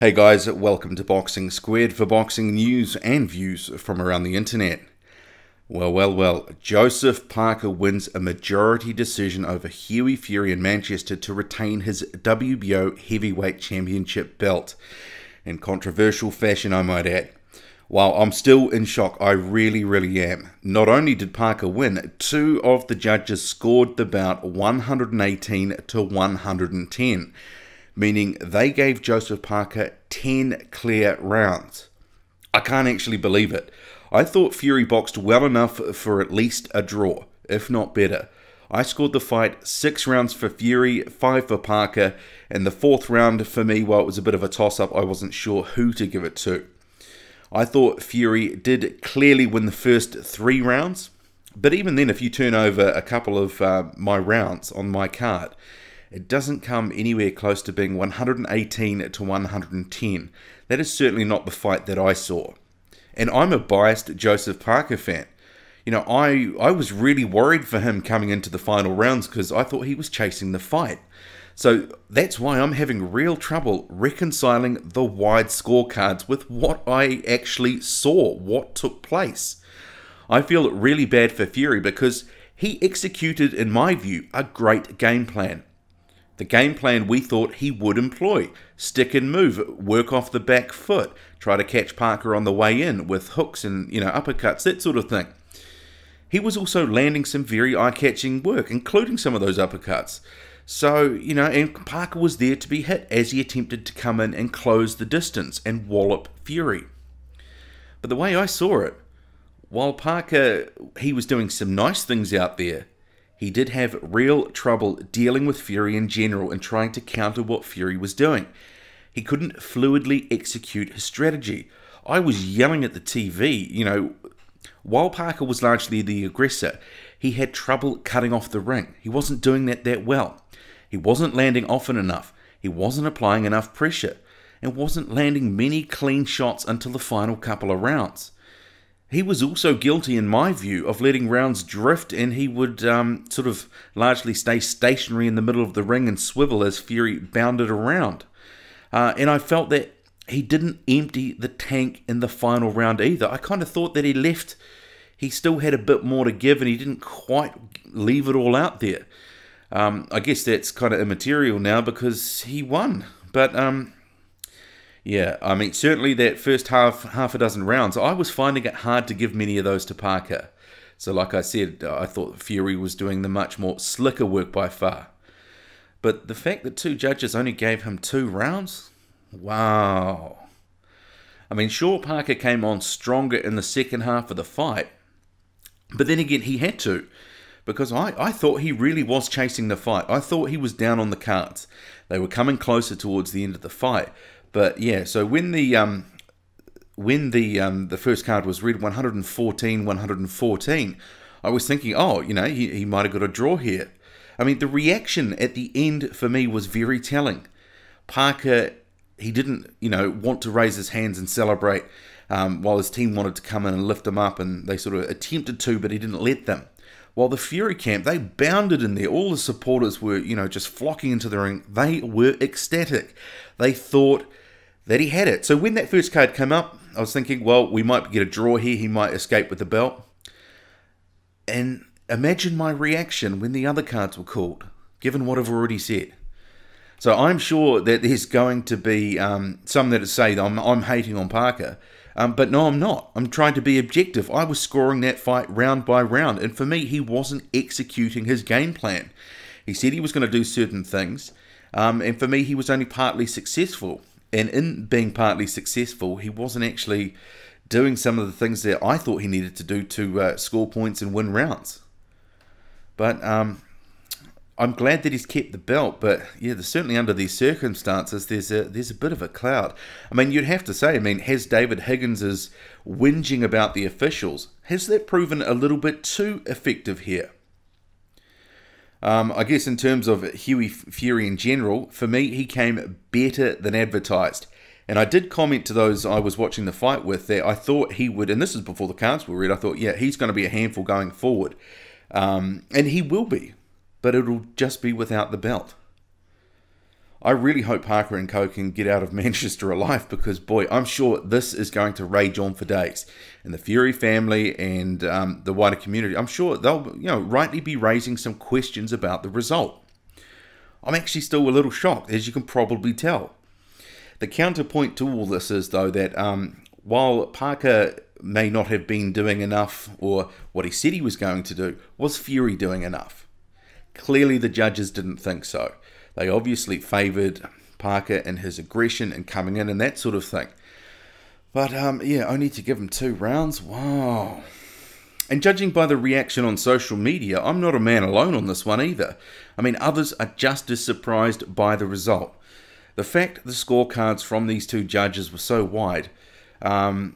Hey guys, welcome to Boxing Squared for boxing news and views from around the internet. Well, Joseph Parker wins a majority decision over Hughie Fury in Manchester to retain his WBO heavyweight championship belt. In controversial fashion, I might add. While I'm still in shock, I really am. Not only did Parker win, two of the judges scored the bout 118 to 110. Meaning they gave Joseph Parker 10 clear rounds. I can't actually believe it. I thought Fury boxed well enough for at least a draw, if not better. I scored the fight 6 rounds for Fury, 5 for Parker, and the 4th round for me, while it was a bit of a toss-up, I wasn't sure who to give it to. I thought Fury did clearly win the first 3 rounds, but even then, if you turn over a couple of my rounds on my card, it doesn't come anywhere close to being 118 to 110. That is certainly not the fight that I saw. And I'm a biased Joseph Parker fan. You know, I was really worried for him coming into the final rounds because I thought he was chasing the fight. So that's why I'm having real trouble reconciling the wide scorecards with what I actually saw, what took place. I feel really bad for Fury because he executed, in my view, a great game plan. The game plan we thought he would employ. Stick and move, work off the back foot, try to catch Parker on the way in with hooks and, uppercuts, that sort of thing. He was also landing some very eye-catching work, including some of those uppercuts. So, and Parker was there to be hit as he attempted to come in and close the distance and wallop Fury. But the way I saw it, while Parker, he was doing some nice things out there, he did have real trouble dealing with Fury in general and trying to counter what Fury was doing. He couldn't fluidly execute his strategy. I was yelling at the TV, while Parker was largely the aggressor, he had trouble cutting off the ring. He wasn't doing that well. He wasn't landing often enough. He wasn't applying enough pressure and wasn't landing many clean shots until the final couple of rounds. He was also guilty, in my view, of letting rounds drift, and he would sort of largely stay stationary in the middle of the ring and swivel as Fury bounded around. And I felt that he didn't empty the tank in the final round either. I kind of thought that he still had a bit more to give, and he didn't quite leave it all out there. I guess that's kind of immaterial now because he won. But yeah, I mean, certainly that first half a dozen rounds, I was finding it hard to give many of those to Parker. So like I said, I thought Fury was doing the much more slicker work by far. But the fact that 2 judges only gave him 2 rounds? Wow. I mean, sure, Parker came on stronger in the second half of the fight. But then again, he had to. Because I thought he really was chasing the fight. I thought he was down on the cards. They were coming closer towards the end of the fight. But yeah, so when the first card was read 114, I was thinking, oh, he might have got a draw here. I mean, the reaction at the end for me was very telling. Parker, he didn't, want to raise his hands and celebrate while his team wanted to come in and lift him up, and they sort of attempted to, but he didn't let them. While the Fury camp, they bounded in there. All the supporters were, just flocking into the ring. They were ecstatic. They thought that he had it. So when that first card came up, I was thinking, well, we might get a draw here. He might escape with the belt. And imagine my reaction when the other cards were called, given what I've already said. So I'm sure that there's going to be some that say I'm hating on Parker. But no, I'm not. I'm trying to be objective. I was scoring that fight round by round. And for me, he wasn't executing his game plan. He said he was going to do certain things. And for me, he was only partly successful. And in being partly successful, he wasn't actually doing some of the things that I thought he needed to do to score points and win rounds. But I'm glad that he's kept the belt. But yeah, certainly under these circumstances, there's a bit of a cloud. I mean, you'd have to say, has David Higgins' whinging about the officials, has that proven a little bit too effective here? I guess in terms of Hughie Fury in general, for me, he came better than advertised. And I did comment to those I was watching the fight with that I thought he would, and this is before the cards were read, I thought, yeah, he's going to be a handful going forward. And he will be, but it'll just be without the belt. I really hope Parker and co can get out of Manchester alive, because boy, I'm sure this is going to rage on for days. And the Fury family and the wider community, I'm sure they'll rightly be raising some questions about the result. I'm actually still a little shocked, as you can probably tell. The counterpoint to all this is, though, that while Parker may not have been doing enough, or what he said he was going to do, was Fury doing enough? Clearly the judges didn't think so. They obviously favoured Parker and his aggression and coming in and that sort of thing. But yeah, only to give him 2 rounds? Wow. And judging by the reaction on social media, I'm not a man alone on this one either. I mean, others are just as surprised by the result. The fact the scorecards from these 2 judges were so wide, and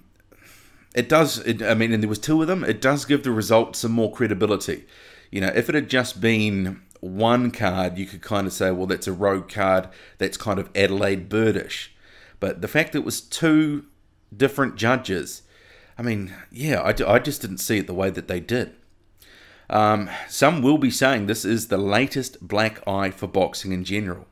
there was 2 of them, it does give the result some more credibility. If it had just been 1 card, you could kind of say, well, that's a rogue card, that's kind of Adelaide birdish. But the fact that it was 2 different judges, I mean, yeah, I just didn't see it the way that they did. Some will be saying this is the latest black eye for boxing in general.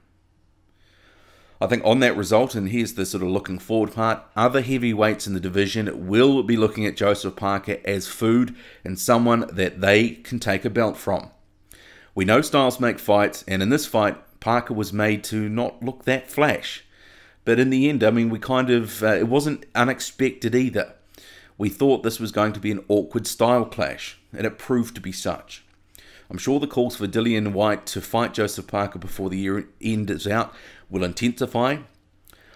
I think on that result, and here's the sort of looking forward part, other heavyweights in the division will be looking at Joseph Parker as food and someone that they can take a belt from. We know styles make fights, and in this fight, Parker was made to not look that flash. But in the end, I mean, we kind of, it wasn't unexpected either. We thought this was going to be an awkward style clash, and it proved to be such. I'm sure the calls for Dillian Whyte to fight Joseph Parker before the year end is out will intensify.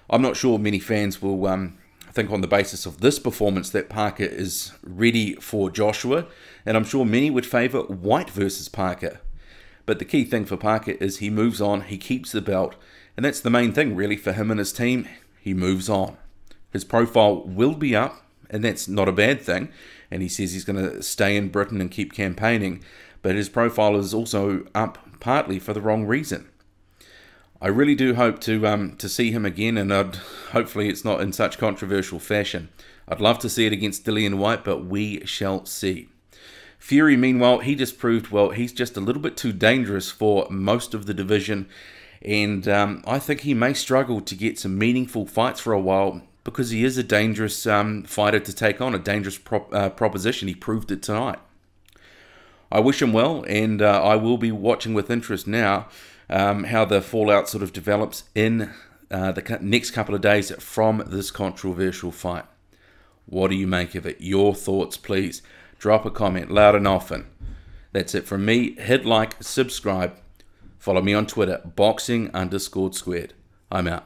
I'm not sure many fans will think on the basis of this performance that Parker is ready for Joshua, and I'm sure many would favour Whyte versus Parker. But the key thing for Parker is he moves on, he keeps the belt, and that's the main thing really for him and his team. He moves on. His profile will be up, and that's not a bad thing, and he says he's going to stay in Britain and keep campaigning, but his profile is also up partly for the wrong reason. I really do hope to see him again, and hopefully it's not in such controversial fashion. I'd love to see it against Dillian Whyte, but we shall see. Fury, meanwhile, he just proved, well, he's just a little bit too dangerous for most of the division, and I think he may struggle to get some meaningful fights for a while, because he is a dangerous fighter to take on, a dangerous proposition. He proved it tonight. I wish him well, and I will be watching with interest now how the fallout sort of develops in the next couple of days from this controversial fight. What do you make of it? Your thoughts, please. Drop a comment loud and often. That's it from me. Hit like, subscribe. Follow me on Twitter, boxing_squared. I'm out.